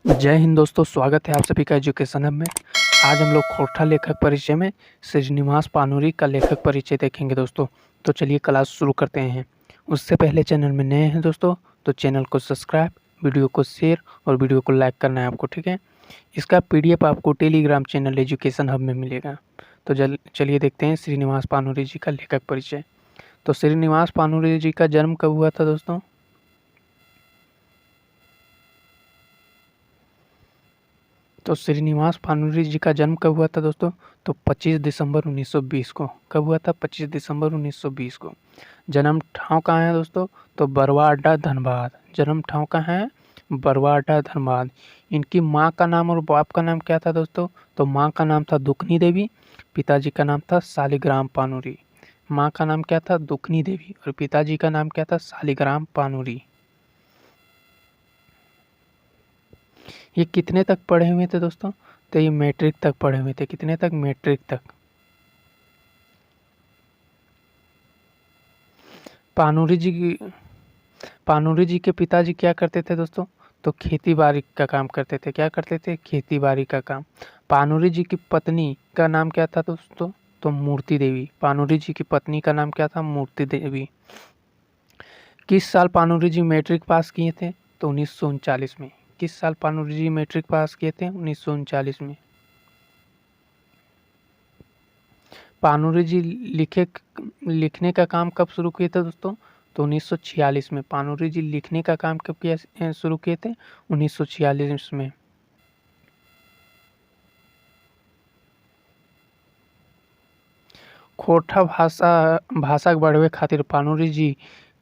जय हिंद दोस्तों, स्वागत है आप सभी का एजुकेशन हब में। आज हम लोग खोरठा लेखक परिचय में श्रीनिवास पानूरी का लेखक परिचय देखेंगे दोस्तों। तो चलिए क्लास शुरू करते हैं। उससे पहले चैनल में नए हैं दोस्तों तो चैनल को सब्सक्राइब, वीडियो को शेयर और वीडियो को लाइक करना है आपको, ठीक है। इसका पीडीएफ आपको टेलीग्राम चैनल एजुकेशन हब में मिलेगा। तो चलिए देखते हैं श्रीनिवास पानूरी जी का लेखक परिचय। तो श्रीनिवास पानूरी जी का जन्म कब हुआ था दोस्तों? तो श्रीनिवास पानूरी जी का जन्म कब हुआ था दोस्तों? तो 25 दिसंबर 1920 को। कब हुआ था? 25 दिसंबर 1920 को। जन्म ठाव कहाँ है दोस्तों? तो बरवा अड्डा धनबाद। जन्म ठाव कहाँ है? बरवा अड्डा धनबाद। इनकी माँ का नाम और बाप का नाम क्या था दोस्तों? तो माँ का नाम था दुखनी देवी, पिताजी का नाम था शालिग्राम पानूरी। माँ का नाम क्या था? दुखनी देवी और पिताजी का नाम क्या था? शालिग्राम पानूरी। ये कितने तक पढ़े हुए थे दोस्तों? तो ये मैट्रिक तक पढ़े हुए थे। कितने तक? मैट्रिक तक। पानूरी जी के पिताजी क्या करते थे दोस्तों? तो खेती बाड़ी का काम करते थे। क्या करते थे? खेती बाड़ी का काम। पानूरी जी की पत्नी का नाम क्या था दोस्तों? तो मूर्ति देवी। पानूरी जी की पत्नी का नाम क्या था? मूर्ति देवी। किस साल पानूरी जी मैट्रिक पास किए थे? तो 1939 में। किस साल पानूरी जी मैट्रिक पास किए थे? 1939 में। पानूरी जी लिखने का काम कब शुरू किए थे दोस्तों? तो 1946 में। पानूरी जी लिखने का काम कब किया शुरू किए थे? 1946 में। खोरठा भाषा के बढ़ावे खातिर पानूरी जी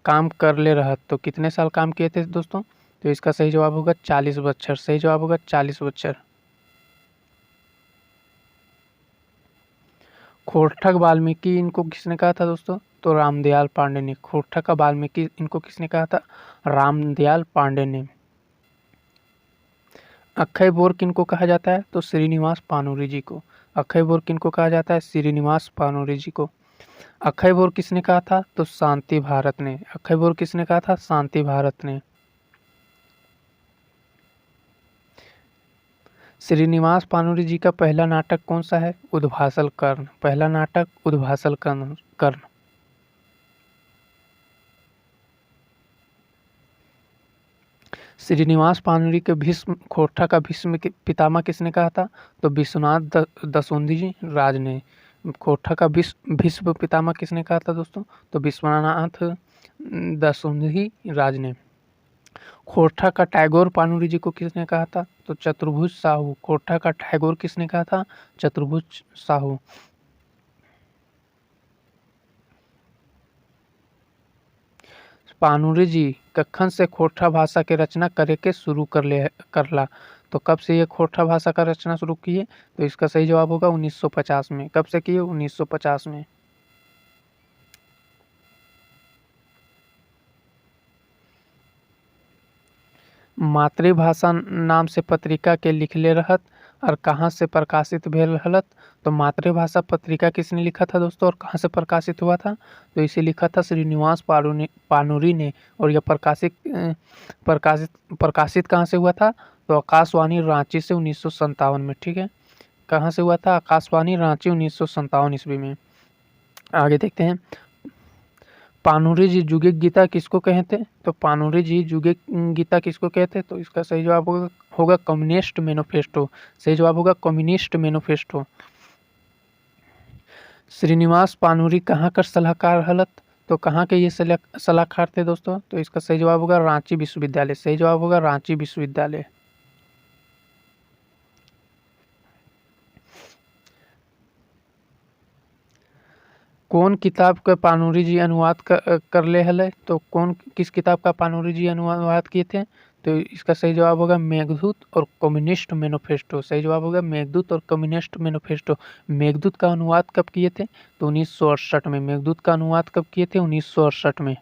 काम कर ले रहत। तो कितने साल काम किए थे दोस्तों? तो इसका सही जवाब होगा 40 बच्चर। सही जवाब होगा 40 बच्चर। खोरठा वाल्मीकि इनको किसने कहा था दोस्तों? तो रामदयाल पांडे ने। खोरठा का वाल्मीकि इनको किसने कहा था? रामदयाल पांडे ने। अक्षय बोर किनको कहा जाता है? तो श्रीनिवास पानूरी जी को। अक्षय बोर किनको कहा जाता है? श्रीनिवास पानूरी जी को। अक्षय बोर किसने कहा था? तो शांति भारत ने। अक्षय बोर किसने कहा था? शांति भारत ने। श्रीनिवास पानूरी जी का पहला नाटक कौन सा है? उद्भासल कर्ण। पहला नाटक उद्भासल कर्ण। श्रीनिवास पानूरी के भीष्म खोरठा का भीष्म पितामह किसने कहा था? तो विश्वनाथ दसोंधी राज ने। खोरठा का भीष्म पितामह किसने कहा था दोस्तों? तो विश्वनाथ दसोंधी राज ने। खोरठा का टैगोर पानूरी जी को किसने कहा था? तो चतुर्भुज साहू। खोरठा का टैगोर किसने कहा था? चतुर्भुज साहू। पानूरी जी कखन से खोरठा भाषा के रचना करे के शुरू करला। तो कब से ये खोरठा भाषा का रचना शुरू किए? तो इसका सही जवाब होगा 1950 में। कब से किए? 1950 में। मातृभाषा नाम से पत्रिका के लिखले रहत और कहाँ से प्रकाशित भेल रहलत? तो मातृभाषा पत्रिका किसने लिखा था दोस्तों और कहाँ से प्रकाशित हुआ था? तो इसे लिखा था श्रीनिवास पानूरी ने। और यह प्रकाशित प्रकाशित कहाँ से हुआ था? तो आकाशवाणी रांची से 1957 में, ठीक है। कहाँ से हुआ था? आकाशवाणी रांची 1957 ईस्वी में। आगे देखते हैं। पानूरी जी जुगे गीता किसको कहते? तो पानूरी जी जुगे गीता किसको कहते? तो इसका सही जवाब होगा कम्युनिस्ट मैनिफेस्टो। सही जवाब होगा कम्युनिस्ट मैनिफेस्टो। श्रीनिवास पानूरी कहाँ का सलाहकार हलत? तो कहाँ के ये सलाहकार थे दोस्तों? तो इसका सही जवाब होगा रांची विश्वविद्यालय। सही जवाब होगा रांची विश्वविद्यालय। कौन किताब का पानूरी जी अनुवाद कर ले हले? तो किस किताब का पानूरी जी अनुवाद किए थे? तो इसका सही जवाब होगा मेघदूत और कम्युनिस्ट मैनिफेस्टो। सही जवाब होगा मेघदूत और कम्युनिस्ट मैनिफेस्टो। मेघदूत का अनुवाद कब किए थे? तो 1968 में। मेघदूत का अनुवाद कब किए थे? 1968 में।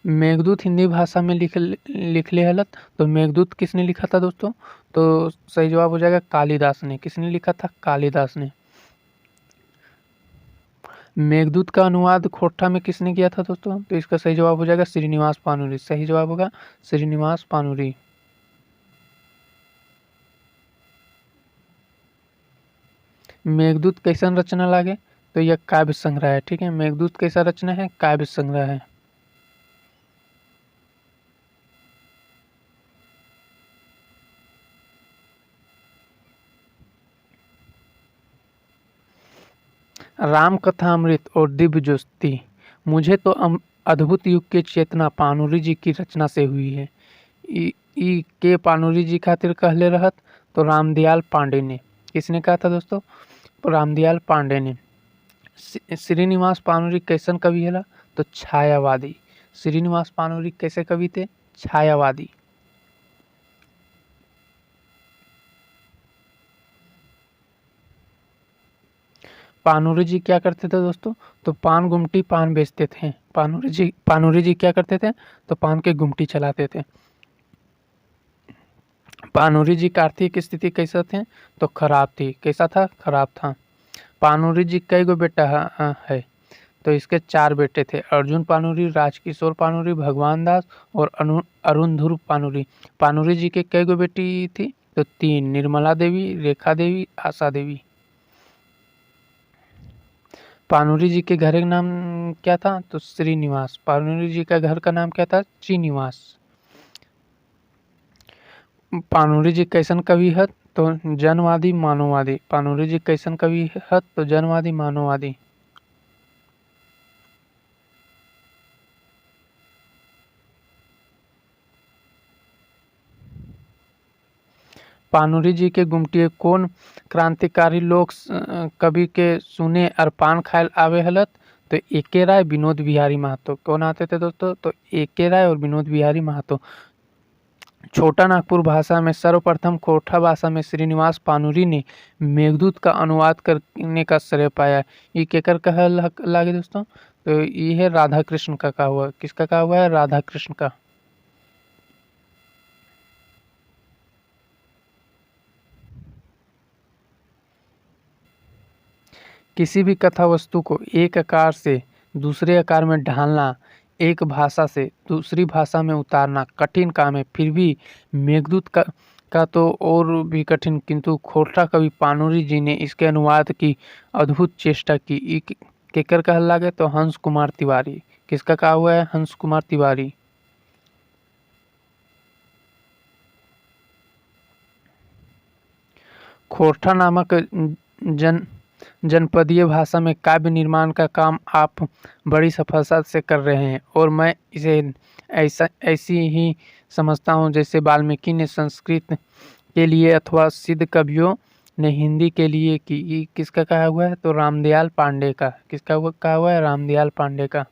मेघदूत हिंदी भाषा में लिख ले हलत। तो मेघदूत किसने लिखा था दोस्तों? तो सही जवाब हो जाएगा कालिदास ने। किसने लिखा था? कालिदास ने। मेघदूत का अनुवाद खोरठा में किसने किया था दोस्तों? तो इसका सही जवाब हो जाएगा श्रीनिवास पानूरी। सही जवाब होगा श्रीनिवास पानूरी। मेघदूत कैसन रचना लागे, तो यह काव्य संग्रह है। ठीक है, मेघदूत कैसा रचना है, काव्य संग्रह है। राम कथामृत और दिव्य ज्योति, मुझे तो अद्भुत युग के चेतना पानुरी जी की रचना से हुई है। ई के पानुरी जी खातिर कहले रहत, तो रामदयाल पांडे ने। किसने कहा था दोस्तों, तो रामदयाल पांडे ने। श्रीनिवास पानुरी कैसन कवि है, तो छायावादी। श्रीनिवास पानुरी कैसे कवि थे, छायावादी। पानुरी जी क्या करते थे दोस्तों, तो पान गुमटी पान बेचते थे। पानुरी जी क्या करते थे, तो पान के गुमटी चलाते थे। पानुरी जी की आर्थिक स्थिति कैसा थे, तो खराब थी। कैसा था, खराब था। पानुरी जी कई गो बेटा है, तो इसके 4 बेटे थे, अर्जुन पानुरी, राजकिशोर पानुरी, भगवान दास और अरुण ध्रुव पानुरी। पानुरी जी के कई गो बेटी थी, तो 3, निर्मला देवी, रेखा देवी, आशा देवी। पानुरी जी के घर का नाम क्या था, तो श्रीनिवास। पानुरी जी का घर का नाम क्या था, श्रीनिवास। पानुरी जी कैसन कवि है, तो जनवादी मानववादी। पानुरी जी कैसन कवि है, तो जनवादी मानववादी। पानुरी जी के गुमटी कौन क्रांतिकारी लोग कवि के सुने और पान खायल आवे हलत, तो एके राय, विनोद बिहारी महतो। कौन आते थे दोस्तों, तो एके राय और विनोद बिहारी महतो। छोटा नागपुर भाषा में सर्वप्रथम खोरठा भाषा में श्रीनिवास पानुरी ने मेघदूत का अनुवाद करने का श्रेय पाया। ये केकर कहा लागे दोस्तों, तो ये है राधा कृष्ण का कहा हुआ। किसका कहा हुआ है, राधा कृष्ण का। किसी भी कथा वस्तु को एक आकार से दूसरे आकार में ढालना, एक भाषा से दूसरी भाषा में उतारना कठिन काम है। फिर भी मेघदूत का तो और भी कठिन, किंतु खोरठा कवि पानुरी जी ने इसके अनुवाद की अद्भुत चेष्टा की। केकर कहा लागे, तो हंस कुमार तिवारी। किसका कहा हुआ है, हंस कुमार तिवारी। खोरठा नामक जनपदीय भाषा में काव्य निर्माण का काम आप बड़ी सफलता से कर रहे हैं, और मैं इसे ऐसी ही समझता हूँ जैसे वाल्मीकि ने संस्कृत के लिए अथवा सिद्ध कवियों ने हिंदी के लिए की। ये किसका कहा हुआ है, तो रामदयाल पांडे का। किसका कहा हुआ है, रामदयाल पांडे का।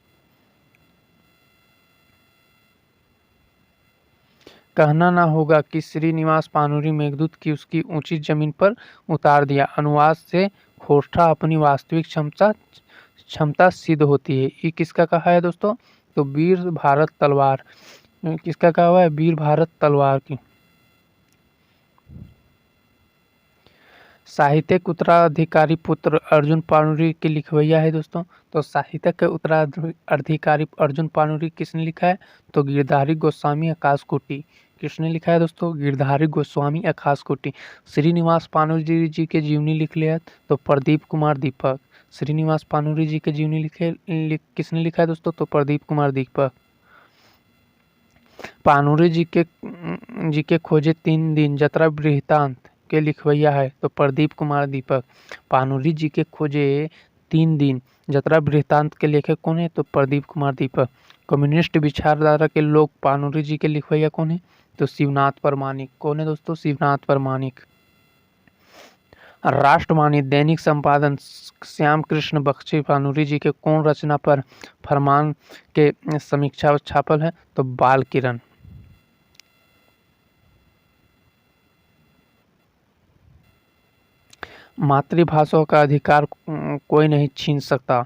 कहना ना होगा कि श्रीनिवास पानुरी मेघदूत की उसकी ऊंची जमीन पर उतार दिया। अनुवाद से खोरठा अपनी वास्तविक क्षमता सिद्ध होती है। ये किसका कहा है दोस्तों, तो वीर भारत तलवार। किसका कहा हुआ है, वीर भारत तलवार की। साहित्यिक उत्तराधिकारी पुत्र अर्जुन पानुरी के लिखवैया है दोस्तों, तो साहित्य के उत्तराधिकारी अर्जुन पानुरी किसने लिखा है, तो गिरधारी गोस्वामी आकाशकोटि। किसने लिखा है दोस्तों, गिरधारी गोस्वामी आकाशकोटि। श्रीनिवास पानुरी जी के जीवनी लिख लिया, तो प्रदीप कुमार दीपक। श्रीनिवास पानुरी जी के जीवनी किसने लिखा है दोस्तों, तो प्रदीप कुमार दीपक। पानुरी जी के खोजे 3 दिन जतरा वृत्तांत के लिखवैया है, तो प्रदीप कुमार दीपक। पानुरी जी के खोजे 3 दिन जतरा वृत्तांत के लेखक कौन है, तो प्रदीप कुमार दीपक। कम्युनिस्ट विचारधारा के लोग पानुरी जी के लिखवैया कौन है, तो शिवनाथ परमाणिक। कौन है दोस्तों, शिवनाथ परमाणिक। राष्ट्रवाणी दैनिक संपादन श्याम कृष्ण बख्शी पानुरी जी के कौन रचना पर फरमान के समीक्षा छापल है, तो बाल किरण। मातृभाषा का अधिकार कोई नहीं छीन सकता,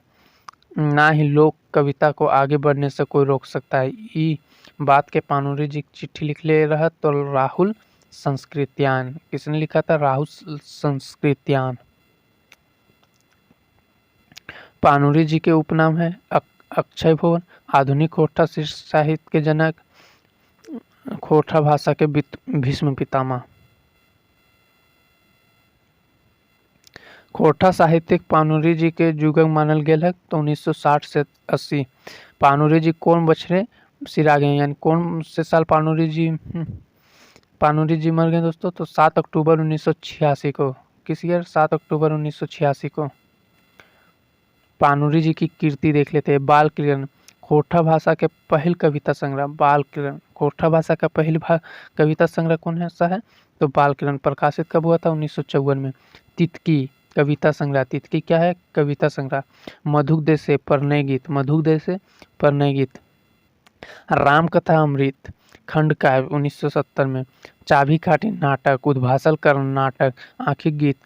ना ही लोक कविता को आगे बढ़ने से कोई रोक सकता है। ये बात के पानुरी जी चिट्ठी लिख ले रहा, तो राहुल संस्कृत्यान। किसने लिखा था, राहुल संस्कृत्यान। पानुरी जी के उपनाम है अक्षय भुवन। आधुनिक खोरठा साहित्य के जनक, खोरठा भाषा के भीष्म पितामह। खोरठा साहित्यिक पानुरी जी के जुगक मानल गेल है तो 1960 से 80। पानुरी जी कौन बछड़े सिरा गए, यानी कौन से साल पानुरी जी मर गए दोस्तों, तो 7 अक्टूबर 1986 को। किस ईयर? 7 अक्टूबर 1986 को। पानुरी जी की कीर्ति देख लेते हैं। बाल किरण, खोरठा भाषा के पहल कविता संग्रह बाल किरण। खोरठा भाषा का पहल कविता संग्रह कौन सा है? तो बाल किरण। प्रकाशित कब हुआ था? 1954 में। तितकी कविता संग्रह। तितकी क्या है? कविता संग्रह। मधुक देशे परिणय गीत। मधुक देशे परिणय गीत। राम कथा अमृत खंड काव्य 1970 में। चाबी काठी नाटक। उद्भासल कर्ण नाटक। आंखिक गीत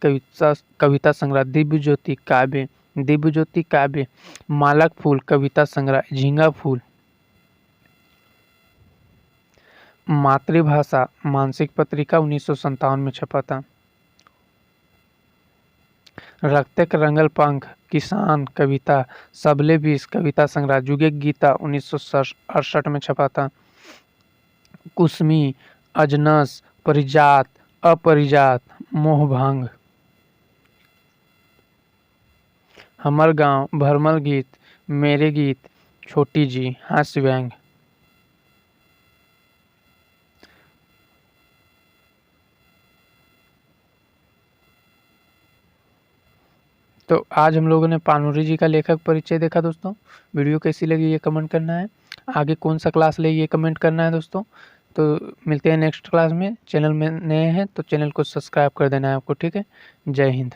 कविता संग्रह। दिव्य ज्योति काव्य। दिव्य ज्योति काव्य। मालक फूल कविता संग्रह। झींगा फूल। मातृभाषा मानसिक पत्रिका 1957 में छपा था। रक्ते के रंगल पंख किसान कविता। सबले बीस कविता संग्रह। जुगे गीता 1968 में छपा था। कुसमी, अजनस, परिजात, अपरिजात, मोहभंग। हमर गांव, भरमल गीत, मेरे गीत, छोटी जी, हास्य व्यंग। तो आज हम लोगों ने पानुरी जी का लेखक परिचय देखा दोस्तों। वीडियो कैसी लगी ये कमेंट करना है। आगे कौन सा क्लास ले ये कमेंट करना है दोस्तों। तो मिलते हैं नेक्स्ट क्लास में। चैनल में नए हैं तो चैनल को सब्सक्राइब कर देना है आपको, ठीक है। जय हिंद।